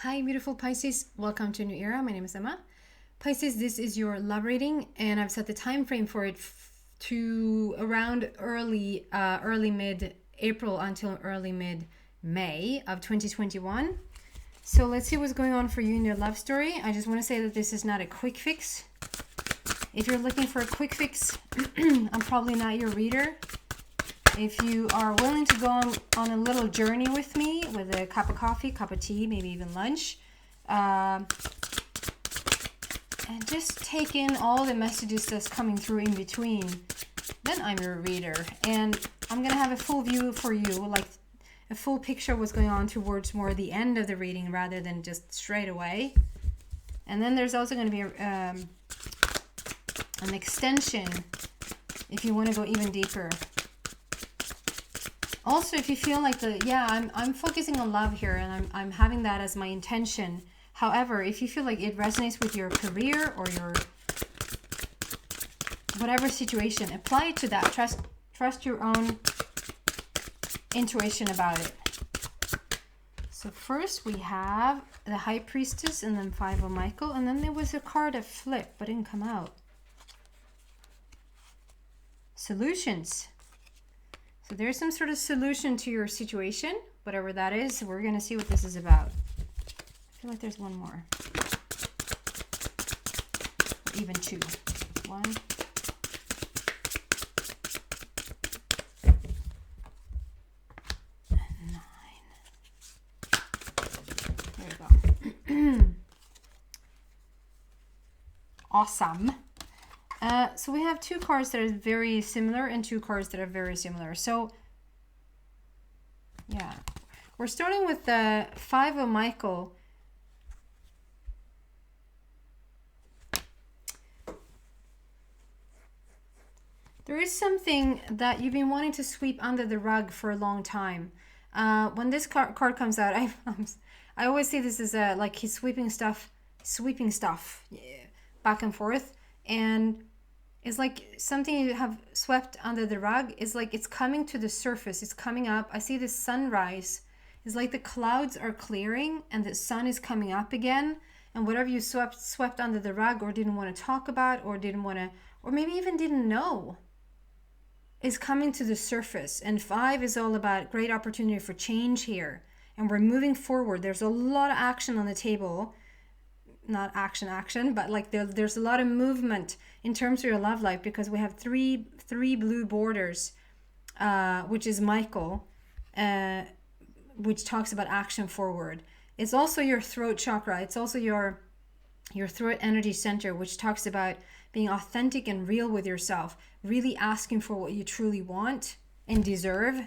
Hi, beautiful Pisces. Welcome to a new era. My name is Emma. Pisces, this is your love reading, and I've set the time frame for it to around early mid-April until early mid-May of 2021. So let's see what's going on for you in your love story. I just want to say that this is not a quick fix. If you're looking for a quick fix, I'm probably not your reader. If you are willing to go on a little journey with me with a cup of coffee, cup of tea, maybe even lunch, and just take in all the messages that's coming through in between, then I'm your reader. And I'm going to have a full view for you, like a full picture of what's going on towards more the end of the reading rather than just straight away. And then there's also going to be an extension if you want to go even deeper. Also, if you feel like I'm focusing on love here, and I'm having that as my intention. However, if you feel like it resonates with your career or your whatever situation, apply it to that. Trust your own intuition about it. So first we have the High Priestess and then Five of Michael, and then there was a card that flipped but didn't come out. Solutions. So there's some sort of solution to your situation, whatever that is. We're going to see what this is about. I feel like there's one more. Even two. One. And 9. There we go. Awesome. So we have two cards that are very similar and two cards that are very similar. So, yeah. We're starting with the Five of Michael. There is something that you've been wanting to sweep under the rug for a long time. When this card comes out, I always see this as like he's sweeping stuff back and forth. And it's like something you have swept under the rug. It's like it's coming to the surface. It's coming up. I see this sunrise. It's like the clouds are clearing and the sun is coming up again. And whatever you swept under the rug or didn't want to talk about or maybe even didn't know is coming to the surface. And 5 is all about great opportunity for change here. And we're moving forward. There's a lot of action on the table. Not action, but like there's a lot of movement in terms of your love life, because we have three blue borders, which is Michael, which talks about action forward. It's also your throat chakra. It's also your throat energy center, which talks about being authentic and real with yourself, really asking for what you truly want and deserve.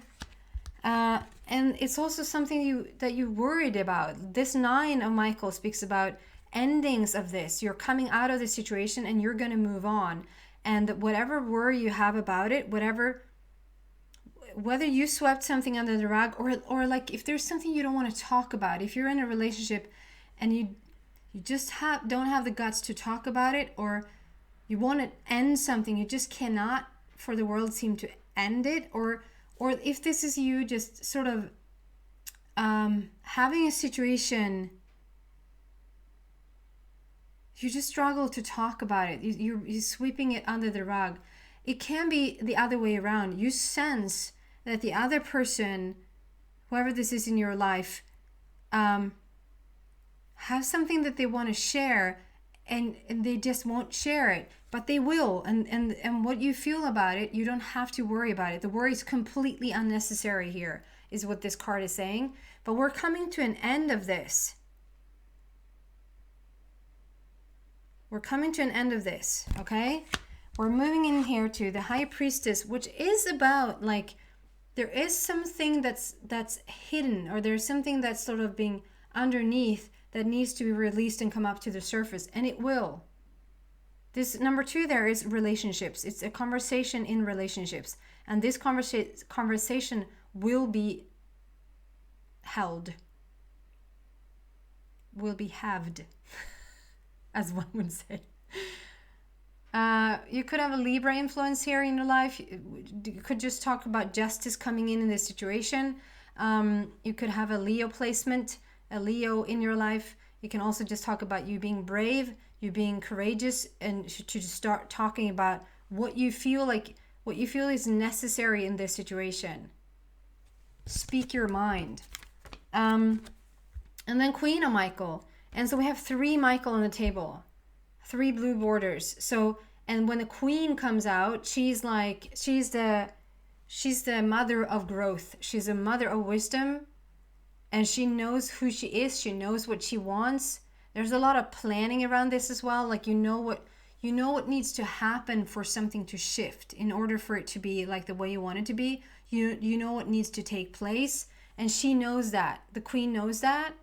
And it's also something that you worried about. This 9 of Michael speaks about endings of this. You're coming out of the situation and you're going to move on, and whatever worry you have about it, whether you swept something under the rug or like if there's something you don't want to talk about, if you're in a relationship and you just don't have the guts to talk about it, or you want to end something, you just cannot for the world seem to end it, or if this is you just sort of having a situation you just struggle to talk about it. You're sweeping it under the rug. It can be the other way around. You sense that the other person, whoever this is in your life, have something that they want to share, and they just won't share it, but they will. And what you feel about it, you don't have to worry about it. The worry is completely unnecessary here, is what this card is saying. But we're coming to an end of this. We're coming to an end of this, okay? We're moving in here to the High Priestess, which is about like there is something that's hidden, or there's something that's sort of being underneath that needs to be released and come up to the surface, and it will. This number 2 there is relationships. It's a conversation in relationships, and this conversation will be held, will be halved. As one would say. You could have a Libra influence here in your life. You could just talk about justice coming in this situation. You could have a Leo placement a Leo in your life. It can also just talk about you being brave, you being courageous, and to start talking about what you feel is necessary in this situation. Speak your mind. And then Queen of Michael. And so we have 3 Michael on the table, 3 blue borders. So, and when the Queen comes out, she's the mother of growth. She's a mother of wisdom, and she knows who she is. She knows what she wants. There's a lot of planning around this as well. Like, you know what needs to happen for something to shift in order for it to be like the way you want it to be. You know what needs to take place, and she knows that. The Queen knows that.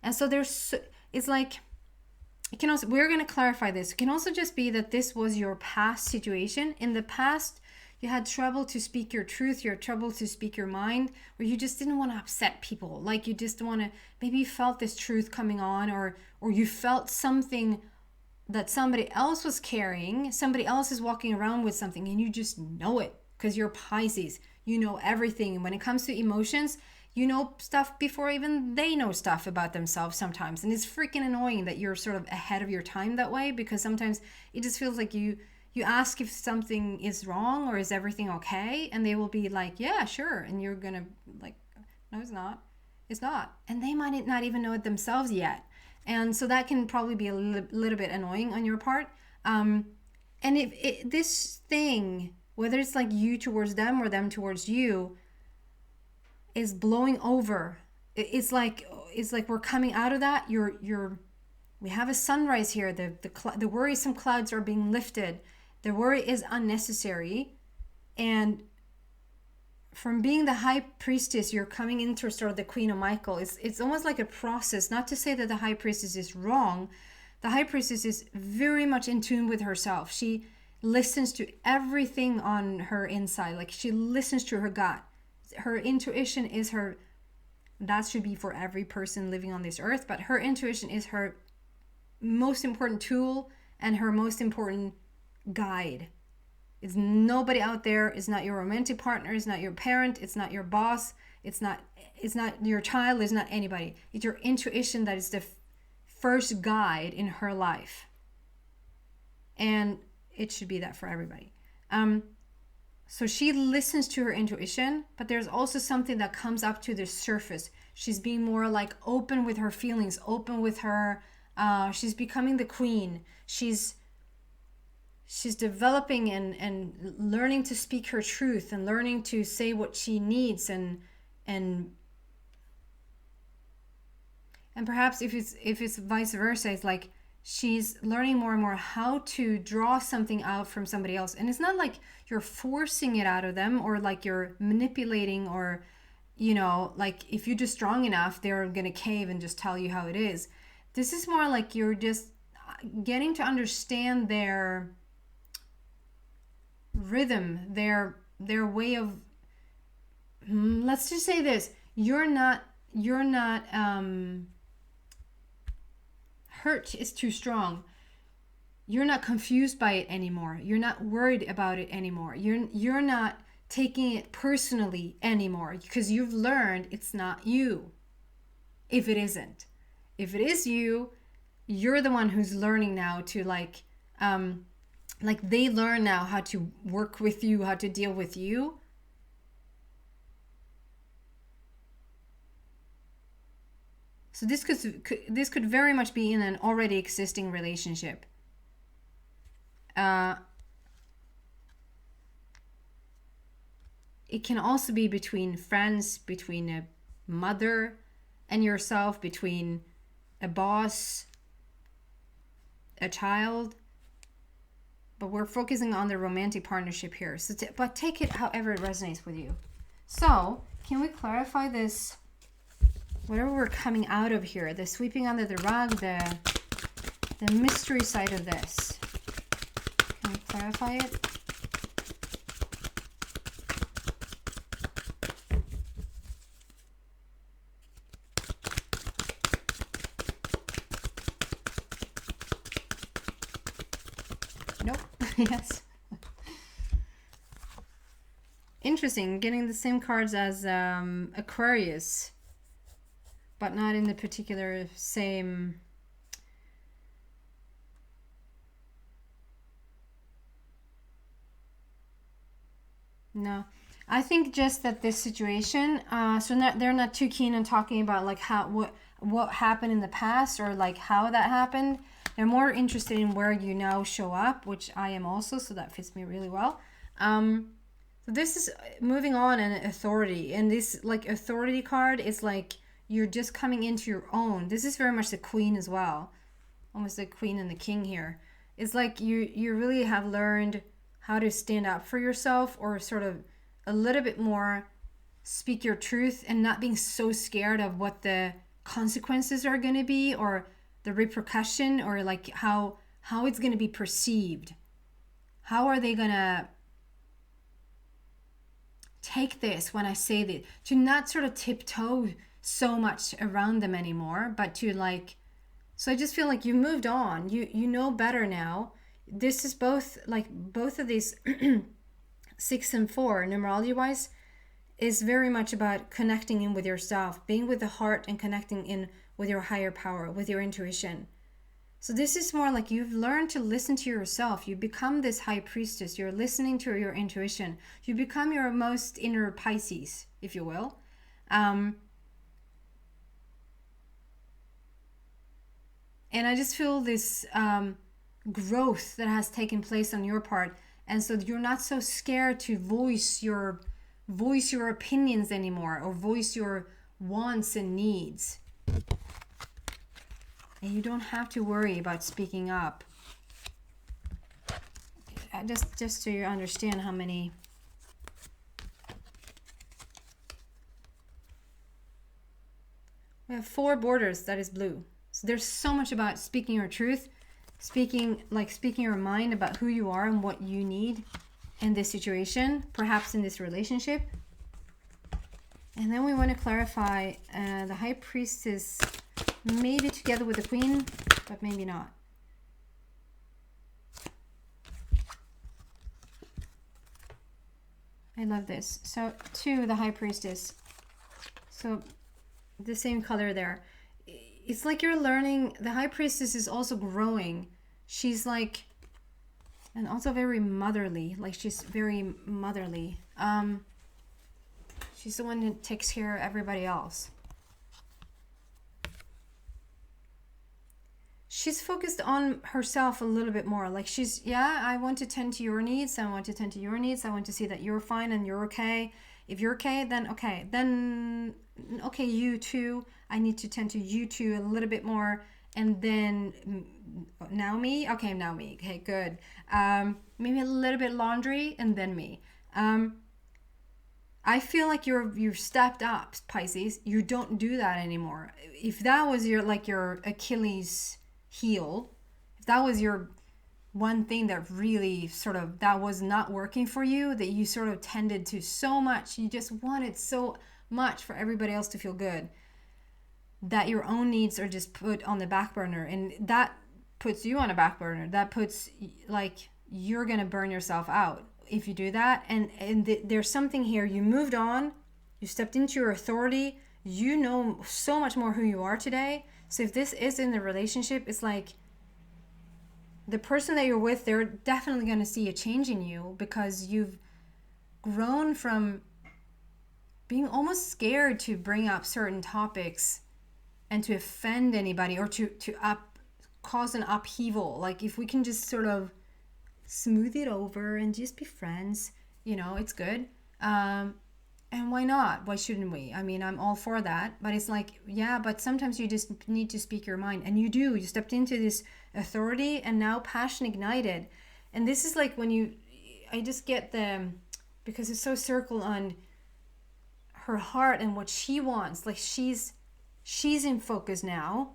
And so it's like, it can also, we're going to clarify this. It can also just be that this was your past situation. In the past, you had trouble to speak your truth, you had trouble to speak your mind, or you just didn't want to upset people. Like, you just want to, maybe you felt this truth coming on, or you felt something that somebody else was carrying, somebody else is walking around with something, and you just know it because you're Pisces. You know everything. And when it comes to emotions, you know stuff before even they know stuff about themselves sometimes. And it's freaking annoying that you're sort of ahead of your time that way, because sometimes it just feels like you ask if something is wrong or is everything okay, and they will be like, yeah, sure. And you're gonna like, no, it's not. It's not. And they might not even know it themselves yet. And so that can probably be a little bit annoying on your part. And if this thing, whether it's like you towards them or them towards you, is blowing over, it's like we're coming out of that. We have a sunrise here. The worrisome clouds are being lifted. The worry is unnecessary. And from being the High Priestess, you're coming into sort of the Queen of Michael. It's almost like a process. Not to say that the High Priestess is wrong. The High Priestess is very much in tune with herself. She listens to everything on her inside. Like, she listens to her gut. Her intuition is her, that should be for every person living on this earth, but her intuition is her most important tool and her most important guide. It's nobody out there. It's not your romantic partner. It's not your parent. It's not your boss. It's not your child. It's not anybody. It's your intuition that is the first guide in her life. And it should be that for everybody. So she listens to her intuition, but there's also something that comes up to the surface. She's being more like open with her feelings, open with her, she's becoming the queen. She's developing and learning to speak her truth and learning to say what she needs, and perhaps if it's vice versa, it's like she's learning more and more how to draw something out from somebody else. And it's not like you're forcing it out of them, or like you're manipulating, or, you know, like if you're just strong enough, they're going to cave and just tell you how it is. This is more like you're just getting to understand their rhythm, their way of, let's just say this, you're not hurt is too strong. You're not confused by it anymore. You're not worried about it anymore. You're not taking it personally anymore, because you've learned it's not you. If it isn't. If it is you, you're the one who's learning now to like they learn now how to work with you, how to deal with you. So this could very much be in an already existing relationship. It can also be between friends, between a mother and yourself, between a boss, a child. But we're focusing on the romantic partnership here. So but take it however it resonates with you. So can we clarify this? Whatever we're coming out of here, the sweeping under the rug, the mystery side of this. Can we clarify it? Nope. Yes. Interesting, getting the same cards as Aquarius. but not in the particular same. No, I think just that this situation, they're not too keen on talking about like what happened in the past or like how that happened. They're more interested in where you now show up, which I am also, so that fits me really well. So this is moving on and authority, and this like authority card is like you're just coming into your own. This is very much the queen as well, almost the queen and the king here. It's like you really have learned how to stand up for yourself, or sort of a little bit more speak your truth and not being so scared of what the consequences are going to be, or the repercussion, or like how it's going to be perceived. How are they going to take this when I say this? To not sort of tiptoe so much around them anymore, but to like, so I just feel like you moved on. You know better now. This is both of these 6 and 4 numerology wise is very much about connecting in with yourself, being with the heart and connecting in with your higher power, with your intuition. So this is more like you've learned to listen to yourself. You become this high priestess. You're listening to your intuition. You become your most inner Pisces, if you will. And I just feel this growth that has taken place on your part, and so you're not so scared to voice your opinions anymore, or voice your wants and needs, and you don't have to worry about speaking up. Just so you understand how many. We have 4 borders, that is blue. So there's so much about speaking your truth, speaking your mind about who you are and what you need in this situation, perhaps in this relationship. And then we want to clarify the high priestess, maybe together with the queen, but maybe not. I love this. So 2, the high priestess. So the same color there. It's like you're learning. The high priestess is also growing. She's like, and also very motherly. Like she's very motherly. She's the one who takes care of everybody else. She's focused on herself a little bit more. Like she's, I want to tend to your needs. I want to tend to your needs. I want to see that you're fine and you're okay. If you're okay, then okay, you too. I need to tend to you too a little bit more. And then now me. Okay, now me. Okay, good. Maybe a little bit laundry and then me. I feel like you're stepped up, Pisces. You don't do that anymore. If that was your Achilles heel, if that was your one thing that really sort of that was not working for you, that you sort of tended to so much, you just wanted so much for everybody else to feel good, that your own needs are just put on the back burner, and that puts you on a back burner. That puts like you're gonna burn yourself out if you do that. And there's something here. You moved on. You stepped into your authority. You know so much more who you are today. So if this is in the relationship, it's like the person that you're with, they're definitely going to see a change in you, because you've grown from being almost scared to bring up certain topics and to offend anybody, or to cause an upheaval. Like if we can just sort of smooth it over and just be friends, it's good. And why not? Why shouldn't we? I mean, I'm all for that. But it's like, but sometimes you just need to speak your mind. And you do. You stepped into this authority, and now passion ignited. And this is like when I just get because it's so circled on her heart and what she wants. Like she's in focus now.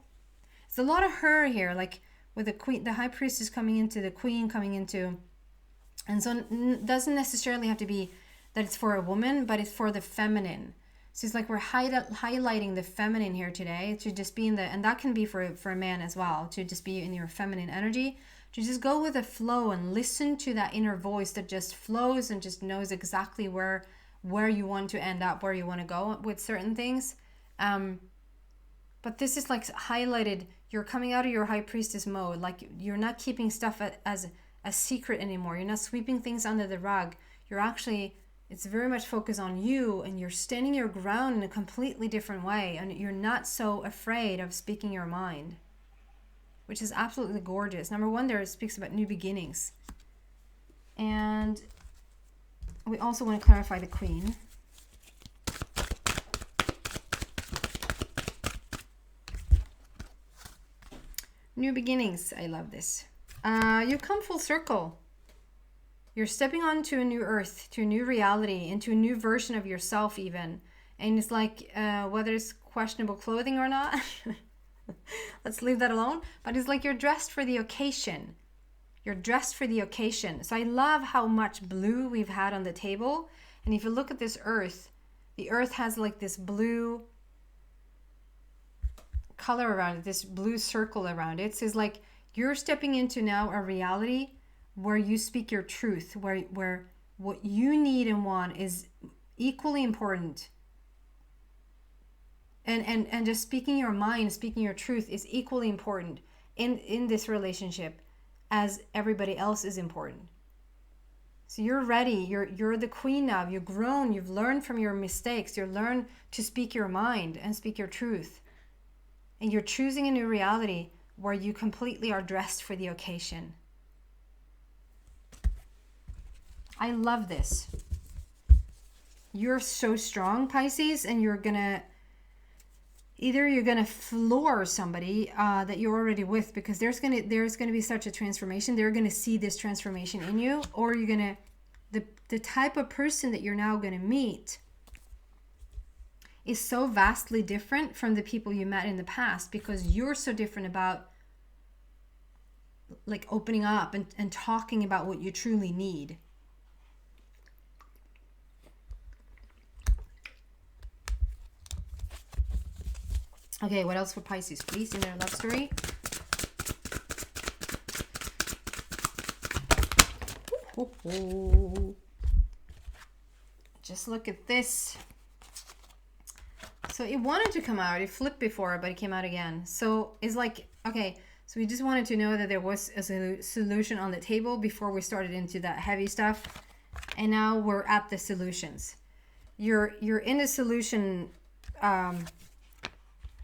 It's a lot of her here, like with the queen, the high priestess coming into the queen coming into. And so it doesn't necessarily have to be that it's for a woman, but it's for the feminine. So it's like we're highlighting the feminine here today, to just be and that can be for a man as well, to just be in your feminine energy, to just go with the flow and listen to that inner voice that just flows and just knows exactly where you want to end up, where you want to go with certain things. But this is like highlighted. You're coming out of your high priestess mode. Like you're not keeping stuff as a secret anymore. You're not sweeping things under the rug. You're actually, it's very much focused on you, and you're standing your ground in a completely different way. And you're not so afraid of speaking your mind, which is absolutely gorgeous. Number one, there it speaks about new beginnings. And we also want to clarify the Queen. New beginnings. I love this. You come full circle. You're stepping onto a new earth, to a new reality, into a new version of yourself even. And it's like, whether it's questionable clothing or not, let's leave that alone. But it's like you're dressed for the occasion. You're dressed for the occasion. So I love how much blue we've had on the table. And if you look at this earth, the earth has like this blue color around it, this blue circle around it. So it's like you're stepping into now a reality where you speak your truth, where what you need and want is equally important. And just speaking your mind, speaking your truth is equally important in this relationship as everybody else is important. So you're ready. You're the queen now. You've grown. You've learned from your mistakes. You've learned to speak your mind and speak your truth. And you're choosing a new reality where you completely are dressed for the occasion. I love this. You're so strong, Pisces, and you're gonna floor somebody that you're already with, because there's gonna be such a transformation. They're gonna see this transformation in you, or you're gonna the type of person that you're now gonna meet is so vastly different from the people you met in the past, because you're so different about like opening up and talking about what you truly need. Okay, what else for Pisces, please, in their love story? Just look at this. So it wanted to come out. It flipped before, but it came out again. So it's like, okay, so we just wanted to know that there was a solution on the table before we started into that heavy stuff. And now we're at the solutions. You're in the solution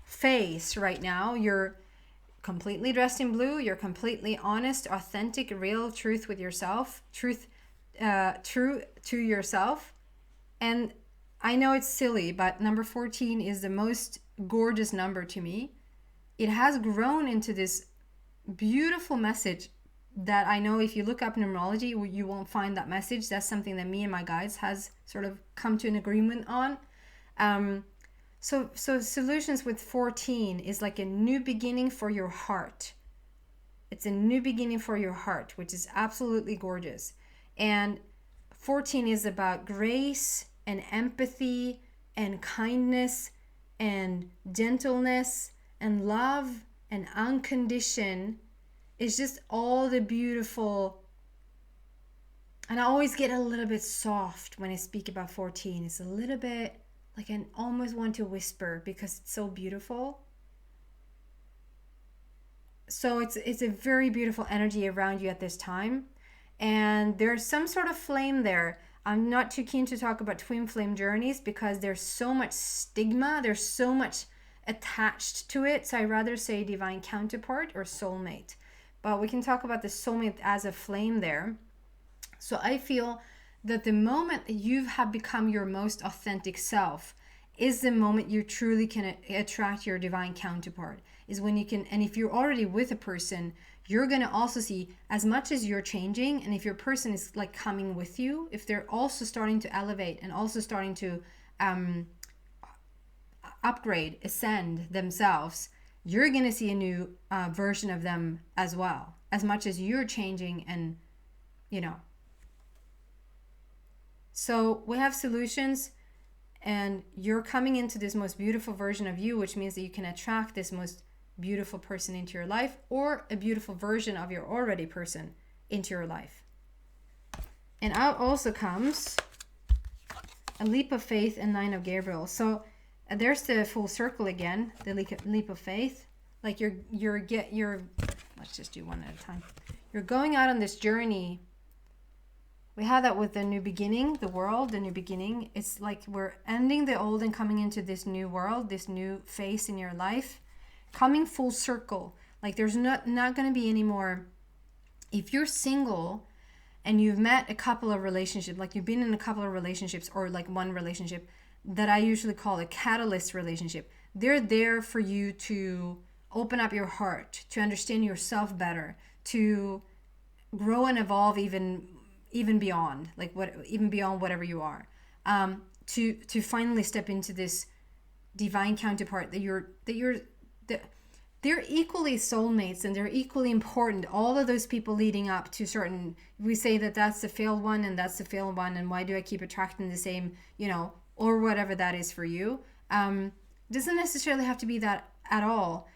phase right now. You're completely dressed in blue. You're completely honest, authentic, real truth with yourself. True to yourself. And I know it's silly, but number 14 is the most gorgeous number to me. It has grown into this beautiful message that I know if you look up numerology, you won't find that message. That's something that me and my guides has sort of come to an agreement on. So solutions with 14 is like a new beginning for your heart. It's a new beginning for your heart, which is absolutely gorgeous. And 14 is about grace and empathy and kindness and gentleness and love and unconditioned. It's just all the beautiful. And I always get a little bit soft when I speak about 14. It's a little bit like I almost want to whisper because it's so beautiful. So it's a very beautiful energy around you at this time. And there's some sort of flame there. I'm not too keen to talk about twin flame journeys because there's so much stigma. There's so much attached to it. So I'd rather say divine counterpart or soulmate. But we can talk about the soulmate as a flame there. So I feel that the moment that you have become your most authentic self is the moment you truly can attract your divine counterpart. Is when you can, and if you're already with a person, you're going to also see, as much as you're changing, and if your person is like coming with you, if they're also starting to elevate and also starting to upgrade, ascend themselves, you're going to see a new version of them as well, as much as you're changing. And so we have solutions, and you're coming into this most beautiful version of you, which means that you can attract this most beautiful person into your life, or a beautiful version of your already person into your life. And out also comes a leap of faith and 9 of Gabriel. So There's the full circle again, the leap of faith. Like let's just do one at a time. You're going out on this journey. We have that with the new beginning, the world, the new beginning. It's like we're ending the old and coming into this new world, this new phase in your life, coming full circle. Like there's not going to be any more. If you're single and you've met a couple of relationships, like you've been in a couple of relationships, or like one relationship that I usually call a catalyst relationship, they're there for you to open up your heart, to understand yourself better, to grow and evolve even beyond, even beyond whatever you are, to finally step into this divine counterpart they're equally soulmates, and they're equally important. All of those people leading up to certain, we say that that's the failed one and that's the failed one, and why do I keep attracting the same, or whatever that is for you. Doesn't necessarily have to be that at all.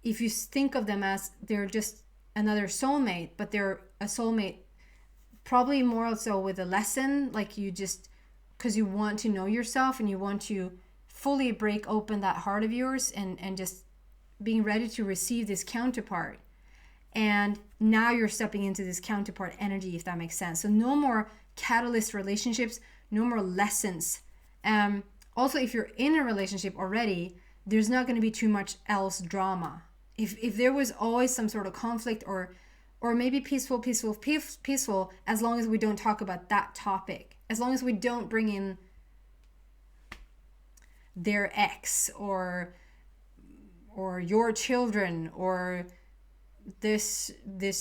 If you think of them as they're just another soulmate, but they're a soulmate probably more so with a lesson, like you just, because you want to know yourself and you want to fully break open that heart of yours and just being ready to receive this counterpart. And now you're stepping into this counterpart energy, if that makes sense. So no more catalyst relationships, no more lessons. Also, if you're in a relationship already, there's not going to be too much else drama. If there was always some sort of conflict or maybe peaceful, as long as we don't talk about that topic, as long as we don't bring in their ex or your children, or this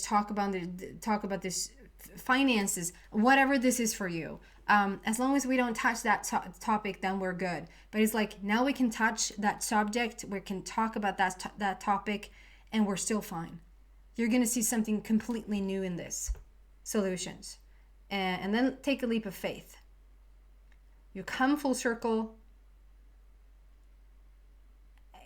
talk about this finances, whatever this is for you. As long as we don't touch that topic, then we're good. But it's like now we can touch that subject, we can talk about that topic, and we're still fine. You're going to see something completely new in this solutions, and then take a leap of faith. You come full circle.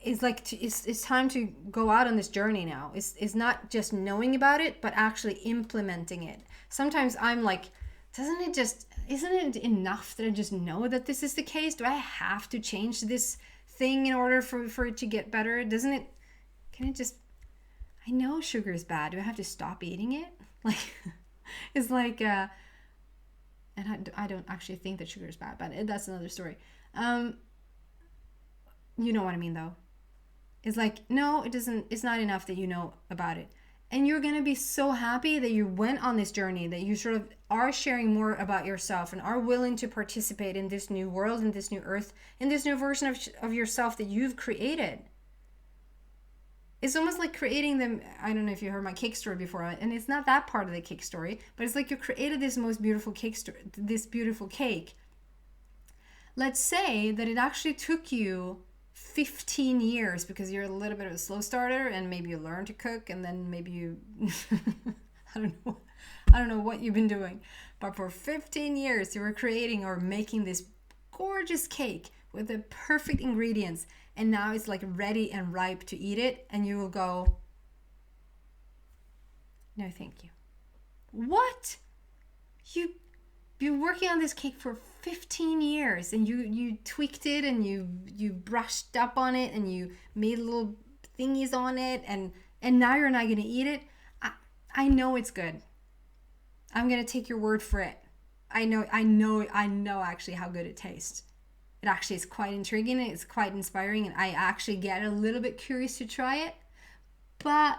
It's like it's time to go out on this journey now. It's not just knowing about it, but actually implementing it. Sometimes I'm like, isn't it enough that I just know that this is the case? Do I have to change this thing in order for it to get better? I know sugar is bad. Do I have to stop eating it? Like, it's like, and I don't actually think that sugar is bad, but that's another story. You know what I mean, though. It's like, no, it doesn't. It's not enough that you know about it. And you're going to be so happy that you went on this journey, that you sort of are sharing more about yourself and are willing to participate in this new world, in this new earth, in this new version of yourself that you've created. It's almost like creating them. I don't know if you heard my cake story before, and it's not that part of the cake story, but it's like you created this most beautiful cake story, this beautiful cake. Let's say that it actually took you 15 years because you're a little bit of a slow starter, and maybe you learn to cook, and then maybe you I don't know what you've been doing, but for 15 years you were creating or making this gorgeous cake with the perfect ingredients, and now it's like ready and ripe to eat it, and you will go, no thank you. What? You've been working on this cake for 15 years, and you tweaked it, and you brushed up on it, and you made little thingies on it, and now you're not going to eat it. I know it's good. I'm going to take your word for it. I know actually how good it tastes. It actually is quite intriguing, and it's quite inspiring, and I actually get a little bit curious to try it, but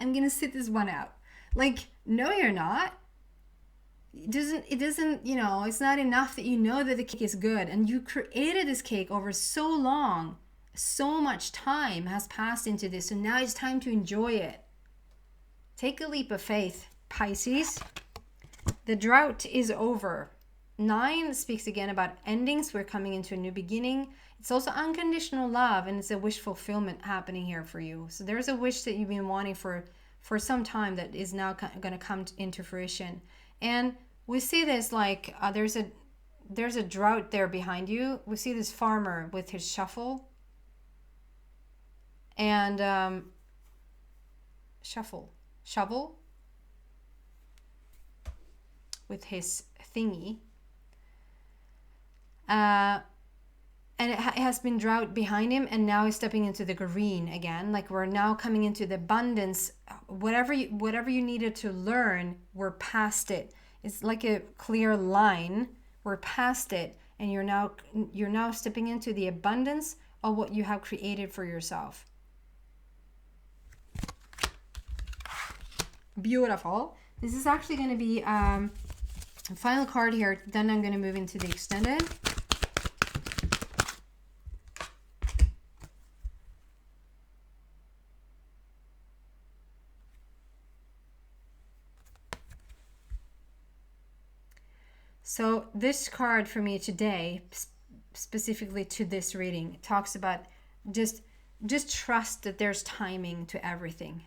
I'm going to sit this one out. Like, no, you're not. It doesn't, it's not enough that you know that the cake is good, and you created this cake over so long. So much time has passed into this, so now it's time to enjoy it. Take a leap of faith, Pisces. The drought is over. 9 speaks again about endings. We're coming into a new beginning. It's also unconditional love, and it's a wish fulfillment happening here for you. So there's a wish that you've been wanting for some time that is now going to come into fruition. And we see this like there's a drought there behind you. We see this farmer with his shovel and shovel with his thingy. And and it has been drought behind him, and now he's stepping into the green again. Like we're now coming into the abundance. Whatever you needed to learn, we're past it. It's like a clear line. We're past it, and you're now stepping into the abundance of what you have created for yourself. Beautiful. This is actually going to be a final card here. Then I'm going to move into the extended. So this card for me today, specifically to this reading, talks about just trust that there's timing to everything.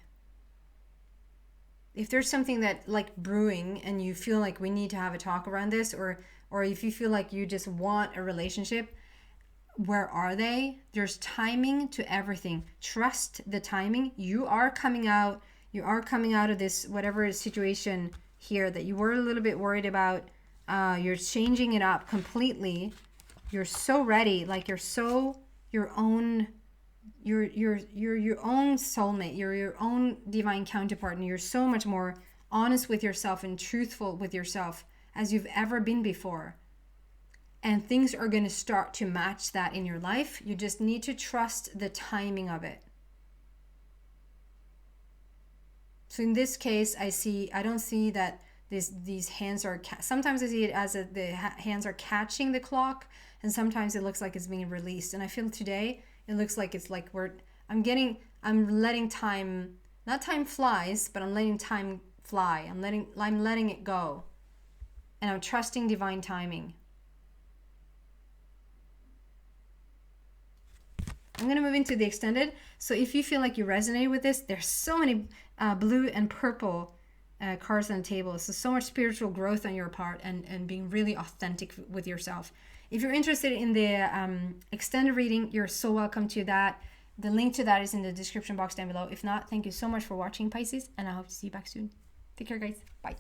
If there's something that like brewing and you feel like we need to have a talk around this, or if you feel like you just want a relationship, where are they? There's timing to everything. Trust the timing. You are coming out of this whatever situation here that you were a little bit worried about. You're changing it up completely. You're so ready, like you're so your own soulmate, you're your own divine counterpart, and you're so much more honest with yourself and truthful with yourself as you've ever been before. And things are going to start to match that in your life. You just need to trust the timing of it. So in this case, I don't see that these hands are, sometimes I see it as the hands are catching the clock, and sometimes it looks like it's being released. And I feel today, it looks like it's like I'm letting time, not time flies, but I'm letting time fly. I'm letting it go. And I'm trusting divine timing. I'm going to move into the extended. So if you feel like you resonate with this, there's so many blue and purple cards on the table. So much spiritual growth on your part, and being really authentic with yourself. If you're interested in the extended reading, you're so welcome to that. The link to that is in the description box down below. If not, thank you so much for watching, Pisces, and I hope to see you back soon. Take care, guys. Bye.